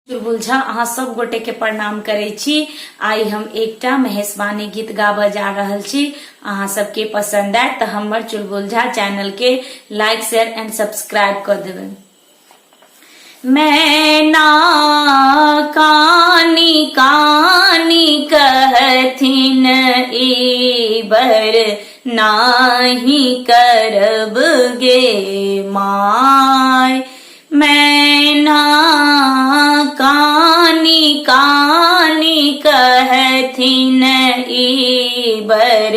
चुलबुल झा अहाँ सब गोटे के प्रणाम करे छी। आई हम एकटा महेशवाणी गीत गाबऽ जा रहल छी। अहाँ सबके पसंद आए तो हमर चुलबुल झा चैनल के लाइक शेयर एंड सब्सक्राइब कर देबै। मैं ना कानी कानी कहथिन ई बर नाही करब गे माय। मैं ना कानी कानी कहथिन ई बर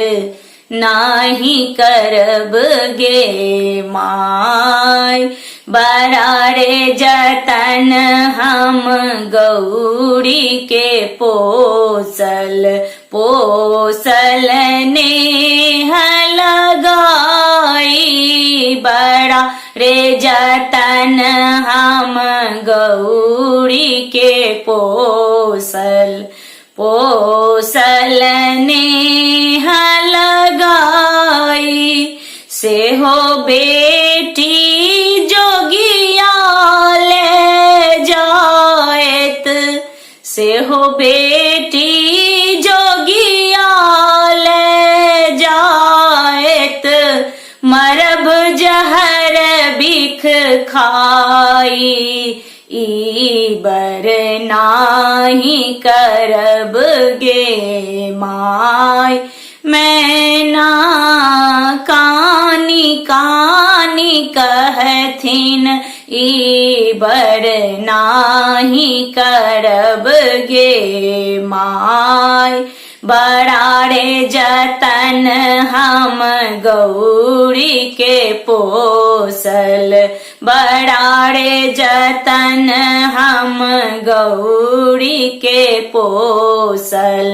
नाही करब गे माय। बड़ा रे जतन हम गौरी के पोसल नेह लगाई। बड़ा रे जतन हम गौरी के पोसल नेह लगाई। से हो बेटी जोगिया ले जाएत, से हो बेटी जोगिया ले जाएत। मरब जहर बिख खाई ई बर नाही करब गे माय। मैं ना कानी कानी कहथिन ई बर नाही करब गे माय। बड़ा रे जतन हम गौरी के पोसल, बड़ा रे जतन हम गौरी के पोसल।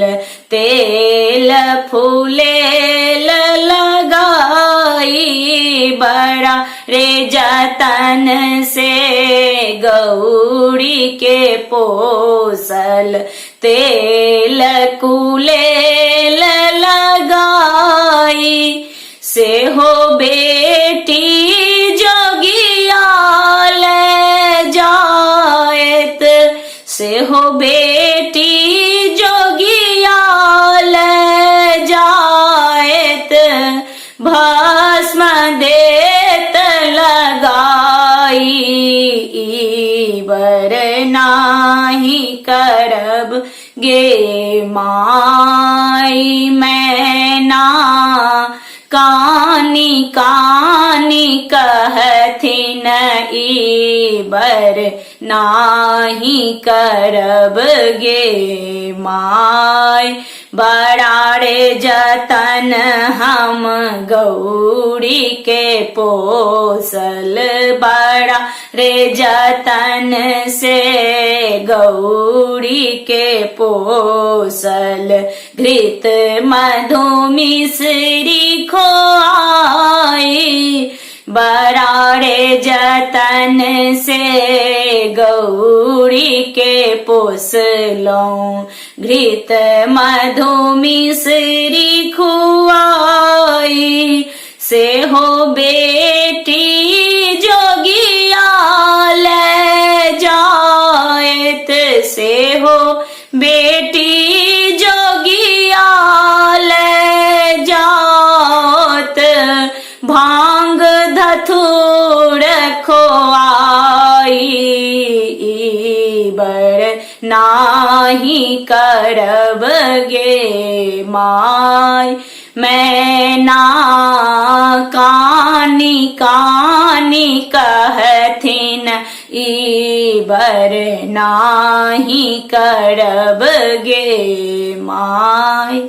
तेल फूलेल लगाई, बड़ा रे जतन से गौरी के पोसल। तेल कुलेल लगाई, से हो बेटी जोगिया ले जाएत, से हो बेटी जोगिया ले जाएत। भस्म देत लगाई ई बर नाही करब गे माय। मैं ना कानी कानी कहथिन ई बर नाही करब गे माय। बड़ा रे जतन हम गौरी के पोसल, बड़ा रे जतन से गौरी के पोसल। घृत मधु मिश्री खोआई, बड़ा रे जतन से गौरी के पोसलों। घृत मधु मिश्री खुआई, से हो बेटी जोगिया ले जाएत, से हो बेटी जोगिया ले जात। भांग धतूर खोआई ई बर नाही करब गे माय। मैं ना कानी कानी कहथिन ई बर नाही करब गे माय।